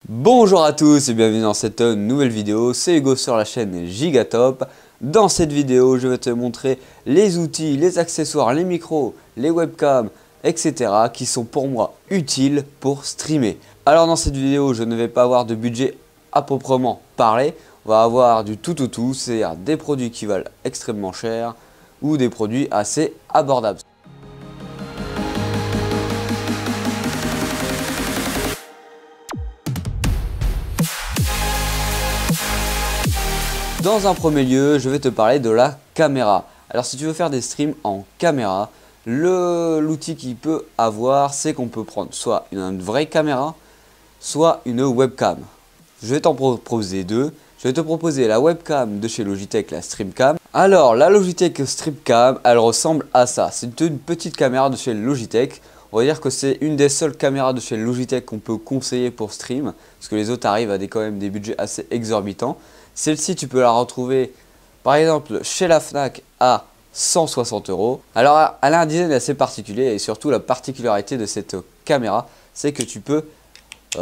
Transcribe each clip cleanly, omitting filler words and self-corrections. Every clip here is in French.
Bonjour à tous et bienvenue dans cette nouvelle vidéo, c'est Hugo sur la chaîne Gigatop. Dans cette vidéo, je vais te montrer les outils, les accessoires, les micros, les webcams, etc. qui sont pour moi utiles pour streamer. Alors dans cette vidéo, je ne vais pas avoir de budget à proprement parler. On va avoir du tout, c'est-à-dire des produits qui valent extrêmement cher ou des produits assez abordables. Dans un premier lieu, je vais te parler de la caméra. Alors si tu veux faire des streams en caméra, l'outil qu'il peut avoir, c'est qu'on peut prendre soit une vraie caméra, soit une webcam. Je vais t'en proposer deux. Je vais te proposer la webcam de chez Logitech, la Streamcam. Alors la Logitech Streamcam, elle ressemble à ça. C'est une petite caméra de chez Logitech. On va dire que c'est une des seules caméras de chez Logitech qu'on peut conseiller pour stream, parce que les autres arrivent à quand même des budgets assez exorbitants. Celle-ci, tu peux la retrouver par exemple chez la Fnac à 160 €. Alors, elle a un design assez particulier et surtout la particularité de cette caméra, c'est que tu peux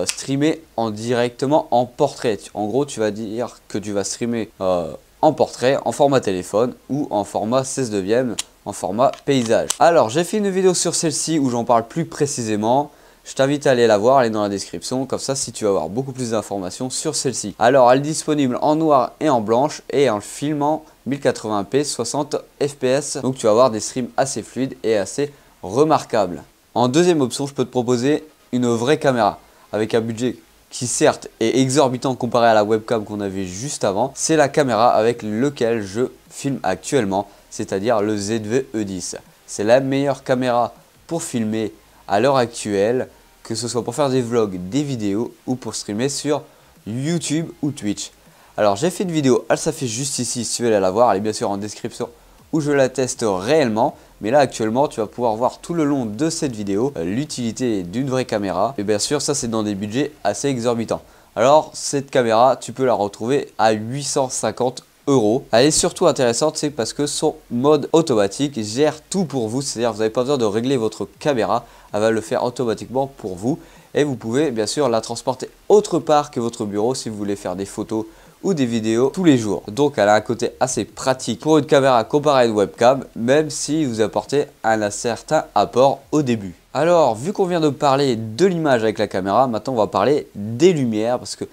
streamer directement en portrait. En gros, tu vas dire que tu vas streamer en portrait, en format téléphone ou en format 16:9, en format paysage. Alors, j'ai fait une vidéo sur celle-ci où j'en parle plus précisément. Je t'invite à aller la voir, elle est dans la description, comme ça si tu veux avoir beaucoup plus d'informations sur celle-ci. Alors elle est disponible en noir et en blanche et en filmant 1080p 60 fps, donc tu vas avoir des streams assez fluides et assez remarquables. En deuxième option, je peux te proposer une vraie caméra avec un budget qui certes est exorbitant comparé à la webcam qu'on avait juste avant. C'est la caméra avec laquelle je filme actuellement, c'est-à-dire le ZV-E10. C'est la meilleure caméra pour filmer à l'heure actuelle, que ce soit pour faire des vlogs, des vidéos ou pour streamer sur YouTube ou Twitch. Alors j'ai fait une vidéo, elle s'affiche juste ici si tu veux aller la voir, elle est bien sûr en description où je la teste réellement. Mais là actuellement tu vas pouvoir voir tout le long de cette vidéo l'utilité d'une vraie caméra. Et bien sûr ça c'est dans des budgets assez exorbitants. Alors cette caméra tu peux la retrouver à 850 €. Elle est surtout intéressante, c'est parce que son mode automatique gère tout pour vous, c'est-à-dire vous n'avez pas besoin de régler votre caméra, elle va le faire automatiquement pour vous et vous pouvez bien sûr la transporter autre part que votre bureau si vous voulez faire des photos ou des vidéos tous les jours. Donc elle a un côté assez pratique pour une caméra comparée à une webcam, même si vous apportez un certain apport au début. Alors vu qu'on vient de parler de l'image avec la caméra, maintenant on va parler des lumières, parce que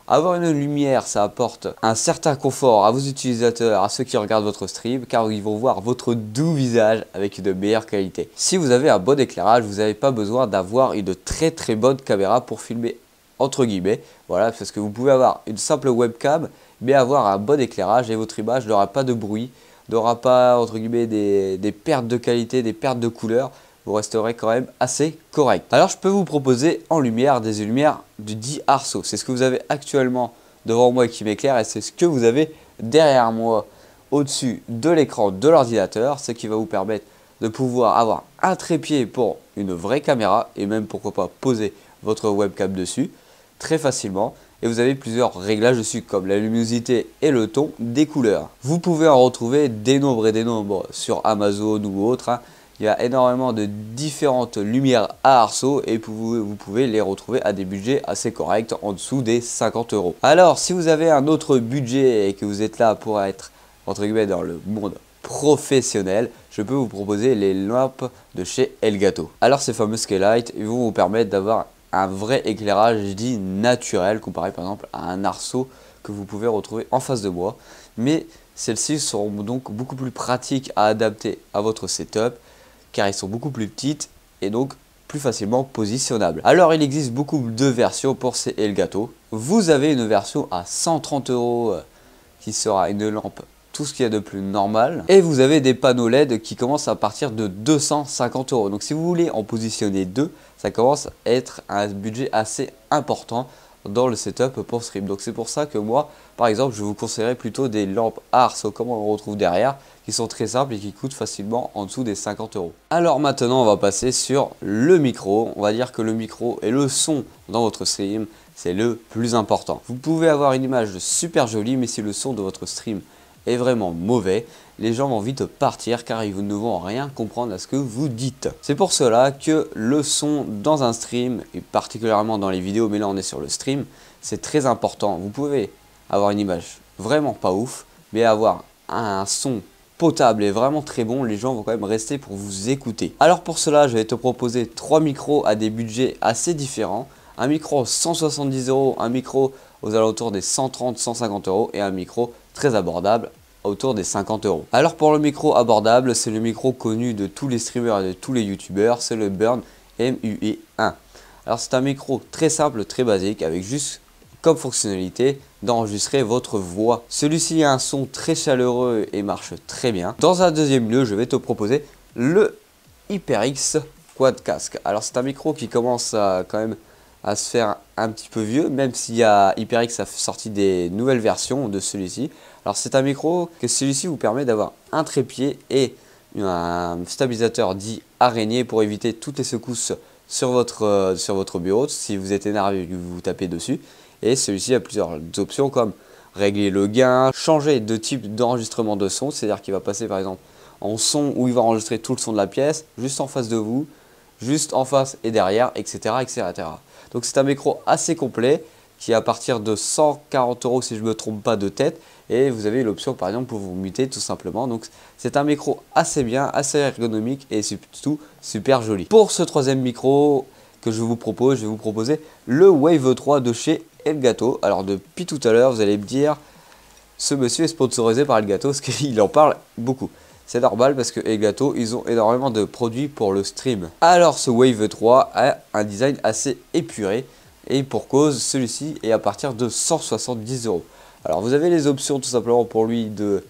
avoir une lumière, ça apporte un certain confort à vos utilisateurs, à ceux qui regardent votre stream, car ils vont voir votre doux visage avec une meilleure qualité. Si vous avez un bon éclairage, vous n'avez pas besoin d'avoir une très bonne caméra pour filmer entre guillemets. Voilà, parce que vous pouvez avoir une simple webcam, mais avoir un bon éclairage et votre image n'aura pas de bruit, n'aura pas entre guillemets des pertes de qualité, des pertes de couleur. Vous resterez quand même assez correct. Alors je peux vous proposer en lumière des lumières du dit Arceau. C'est ce que vous avez actuellement devant moi qui m'éclaire et c'est ce que vous avez derrière moi au-dessus de l'écran de l'ordinateur. Ce qui va vous permettre de pouvoir avoir un trépied pour une vraie caméra et même pourquoi pas poser votre webcam dessus très facilement. Et vous avez plusieurs réglages dessus comme la luminosité et le ton des couleurs. Vous pouvez en retrouver des nombres et des nombres sur Amazon ou autres. Il y a énormément de différentes lumières à arceaux et vous pouvez les retrouver à des budgets assez corrects, en dessous des 50 €. Alors, si vous avez un autre budget et que vous êtes là pour être, entre guillemets, dans le monde professionnel, je peux vous proposer les lampes de chez Elgato. Alors, ces fameux Skylight, ils vont vous permettre d'avoir un vrai éclairage, je dis naturel, comparé par exemple à un arceau que vous pouvez retrouver en face de moi. Mais celles-ci seront donc beaucoup plus pratiques à adapter à votre setup, car ils sont beaucoup plus petites et donc plus facilement positionnables. Alors il existe beaucoup de versions pour ces Elgato. Vous avez une version à 130 € qui sera une lampe tout ce qu'il y a de plus normal. Et vous avez des panneaux LED qui commencent à partir de 250 €. Donc si vous voulez en positionner deux, ça commence à être un budget assez important dans le setup pour stream. Donc c'est pour ça que moi, par exemple, je vous conseillerais plutôt des lampes Arceau comme on le retrouve derrière, qui sont très simples et qui coûtent facilement en dessous des 50 €. Alors maintenant, on va passer sur le micro. On va dire que le micro et le son dans votre stream, c'est le plus important. Vous pouvez avoir une image super jolie, mais si le son de votre stream est vraiment mauvais, les gens vont vite partir car ils ne vont rien comprendre à ce que vous dites. C'est pour cela que le son dans un stream, et particulièrement dans les vidéos, mais là on est sur le stream, c'est très important. Vous pouvez avoir une image vraiment pas ouf, mais avoir un son potable et vraiment très bon, les gens vont quand même rester pour vous écouter. Alors pour cela, je vais te proposer 3 micros à des budgets assez différents. Un micro 170 €, un micro aux alentours des 130-150 € et un micro très abordable autour des 50 €. Alors pour le micro abordable, c'est le micro connu de tous les streamers et de tous les youtubeurs, c'est le Burn MUI1. Alors c'est un micro très simple, très basique, avec juste comme fonctionnalité d'enregistrer votre voix. Celui-ci a un son très chaleureux et marche très bien. Dans un deuxième lieu, je vais te proposer le HyperX Quad Casque. Alors c'est un micro qui commence quand même à se faire un petit peu vieux, même s'il y a HyperX a sorti des nouvelles versions de celui-ci. Alors c'est un micro que celui-ci vous permet d'avoir un trépied et un stabilisateur dit araignée pour éviter toutes les secousses sur votre bureau si vous êtes énervé et que vous tapez dessus. Et celui-ci a plusieurs options comme régler le gain, changer de type d'enregistrement de son, c'est-à-dire qu'il va passer par exemple en son où il va enregistrer tout le son de la pièce, juste en face de vous, juste en face et derrière, etc. etc. Donc c'est un micro assez complet qui est à partir de 140 € si je ne me trompe pas de tête. Et vous avez l'option par exemple pour vous muter tout simplement. Donc c'est un micro assez bien, assez ergonomique et surtout super joli. Pour ce troisième micro que je vais vous proposer le Wave 3 de chez Elgato. Alors depuis tout à l'heure, vous allez me dire, ce monsieur est sponsorisé par Elgato parce qu'il en parle beaucoup. C'est normal parce que Elgato, ils ont énormément de produits pour le stream. Alors ce Wave 3 a un design assez épuré et pour cause, celui-ci est à partir de 170 €. Alors vous avez les options tout simplement pour lui de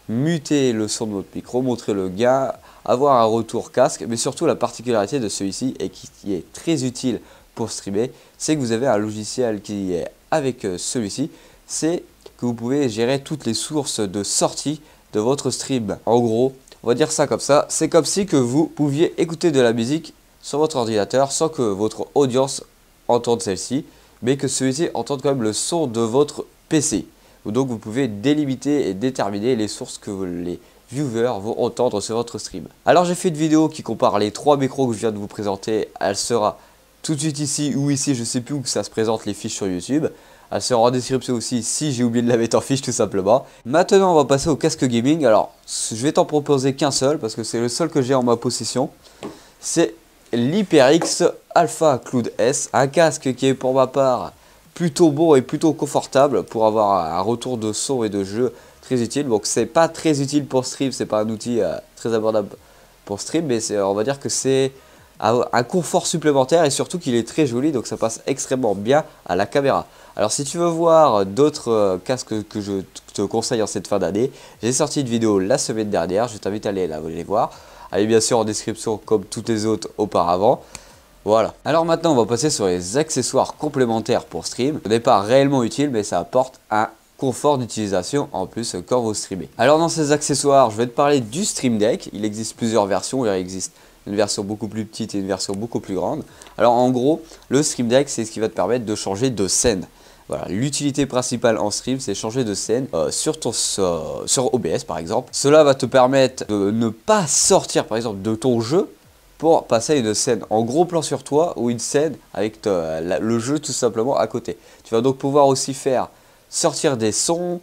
muter le son de votre micro, montrer le gain, avoir un retour casque, mais surtout la particularité de celui-ci et qui est très utile pour streamer, c'est que vous avez un logiciel qui est avec celui-ci, c'est que vous pouvez gérer toutes les sources de sortie de votre stream. En gros, on va dire ça comme ça, c'est comme si que vous pouviez écouter de la musique sur votre ordinateur sans que votre audience entende celle-ci, mais que celui-ci entende quand même le son de votre PC. Donc vous pouvez délimiter et déterminer les sources que les viewers vont entendre sur votre stream. Alors j'ai fait une vidéo qui compare les 3 micros que je viens de vous présenter, elle sera tout de suite ici ou ici, je sais plus où que ça se présente les fiches sur YouTube. Elle sera en description aussi si j'ai oublié de la mettre en fiche tout simplement. Maintenant on va passer au casque gaming. Alors je vais t'en proposer qu'un seul parce que c'est le seul que j'ai en ma possession. C'est l'HyperX Alpha Cloud S, un casque qui est pour ma part plutôt beau et plutôt confortable pour avoir un retour de son et de jeu très utile. Donc c'est pas très utile pour stream, c'est pas un outil très abordable pour stream, mais on va dire que c'est un confort supplémentaire et surtout qu'il est très joli, donc ça passe extrêmement bien à la caméra. Alors si tu veux voir d'autres casques que je te conseille en cette fin d'année, j'ai sorti une vidéo la semaine dernière, je t'invite à aller les voir. Allez bien sûr en description comme toutes les autres auparavant. Voilà. Alors maintenant on va passer sur les accessoires complémentaires pour stream. Ce n'est pas réellement utile mais ça apporte un confort d'utilisation en plus quand vous streamez. Alors dans ces accessoires, je vais te parler du Stream Deck. Il existe plusieurs versions, il existe une version beaucoup plus petite et une version beaucoup plus grande. Alors en gros, le Stream Deck c'est ce qui va te permettre de changer de scène. Voilà, l'utilité principale en stream, c'est changer de scène sur OBS par exemple. Cela va te permettre de ne pas sortir par exemple de ton jeu pour passer à une scène en gros plan sur toi ou une scène avec le jeu tout simplement à côté. Tu vas donc pouvoir aussi faire sortir des sons,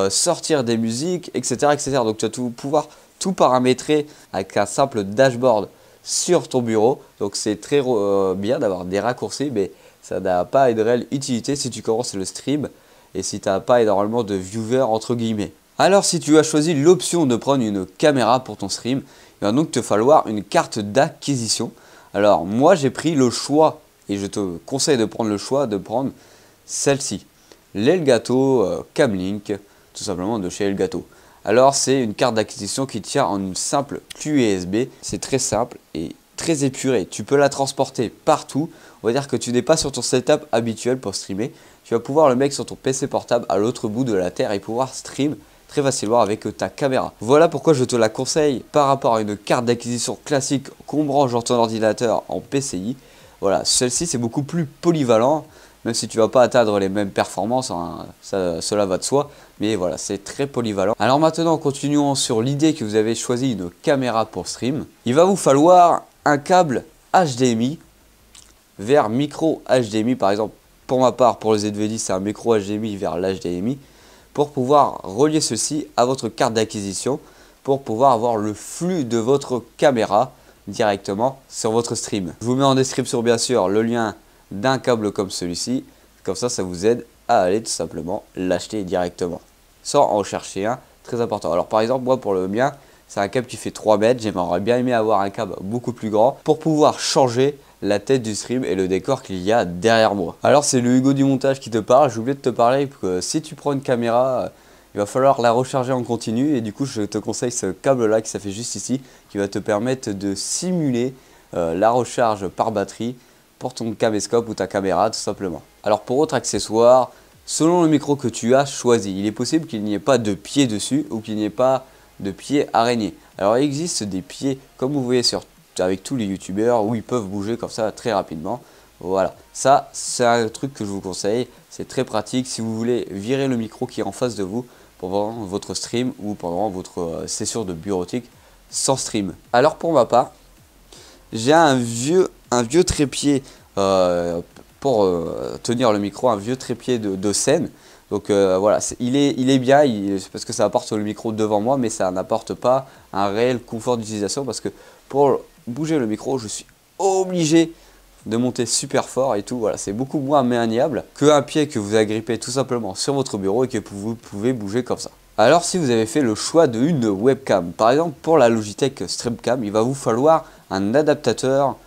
sortir des musiques, etc., etc. Donc tu vas pouvoir tout paramétrer avec un simple dashboard sur ton bureau. Donc c'est très bien d'avoir des raccourcis, mais ça n'a pas une réelle utilité si tu commences le stream et si tu n'as pas énormément de viewers entre guillemets. Alors si tu as choisi l'option de prendre une caméra pour ton stream, il va donc te falloir une carte d'acquisition. Alors moi j'ai pris le choix, et je te conseille de prendre le choix de prendre celle-ci. L'Elgato Camlink, tout simplement de chez Elgato. Alors c'est une carte d'acquisition qui tient en une simple clé USB. C'est très simple et très épuré. Tu peux la transporter partout. On va dire que tu n'es pas sur ton setup habituel pour streamer. Tu vas pouvoir le mettre sur ton PC portable à l'autre bout de la terre et pouvoir stream très facilement avec ta caméra. Voilà pourquoi je te la conseille par rapport à une carte d'acquisition classique qu'on branche dans ton ordinateur en PCI. Voilà, celle-ci c'est beaucoup plus polyvalent même si tu vas pas atteindre les mêmes performances, hein, cela va de soi, mais voilà, c'est très polyvalent. Alors maintenant, continuons sur l'idée que vous avez choisi une caméra pour stream. Il va vous falloir un câble HDMI vers micro HDMI, par exemple. Pour ma part, pour le ZV-10, c'est un micro HDMI vers l'HDMI, pour pouvoir relier ceci à votre carte d'acquisition, pour pouvoir avoir le flux de votre caméra directement sur votre stream. Je vous mets en description bien sûr le lien d'un câble comme celui-ci, comme ça vous aide à aller tout simplement l'acheter directement, sans en chercher un, très important. Alors par exemple, moi pour le mien, c'est un câble qui fait 3 mètres, j'aimerais bien aimé avoir un câble beaucoup plus grand pour pouvoir changer la tête du stream et le décor qu'il y a derrière moi. Alors c'est le Hugo du montage qui te parle. J'ai oublié de te parler que si tu prends une caméra, il va falloir la recharger en continu, et du coup je te conseille ce câble là qui s'affiche juste ici, qui va te permettre de simuler la recharge par batterie pour ton caméscope ou ta caméra tout simplement. Alors pour autre accessoire, selon le micro que tu as choisi, il est possible qu'il n'y ait pas de pied dessus ou qu'il n'y ait pas de pied araignée. Alors il existe des pieds comme vous voyez avec tous les youtubeurs où ils peuvent bouger comme ça très rapidement. Voilà, ça c'est un truc que je vous conseille, c'est très pratique si vous voulez virer le micro qui est en face de vous pendant votre stream ou pendant votre session de bureautique sans stream. Alors pour ma part, j'ai un vieux trépied pour tenir le micro, un vieux trépied de scène. Donc voilà, il est bien, parce que ça apporte le micro devant moi, mais ça n'apporte pas un réel confort d'utilisation, parce que pour bouger le micro, je suis obligé de monter super fort et tout. Voilà, c'est beaucoup moins maniable qu'un pied que vous agrippez tout simplement sur votre bureau et que vous pouvez bouger comme ça. Alors si vous avez fait le choix d'une webcam, par exemple pour la Logitech Streamcam, il va vous falloir un adaptateur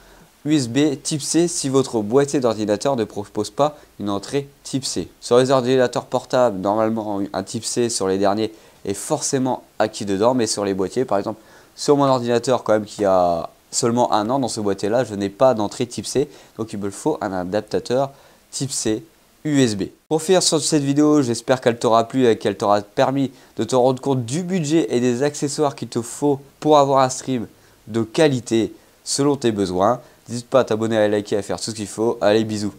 USB type C si votre boîtier d'ordinateur ne propose pas une entrée type C. Sur les ordinateurs portables, normalement un type C sur les derniers est forcément acquis dedans, mais sur les boîtiers, par exemple sur mon ordinateur quand même qui a seulement 1 an, dans ce boîtier là je n'ai pas d'entrée type C, donc il me faut un adaptateur type C USB. Pour finir sur cette vidéo, j'espère qu'elle t'aura plu et qu'elle t'aura permis de te rendre compte du budget et des accessoires qu'il te faut pour avoir un stream de qualité selon tes besoins. N'hésite pas à t'abonner, à liker, à faire tout ce qu'il faut. Allez, bisous.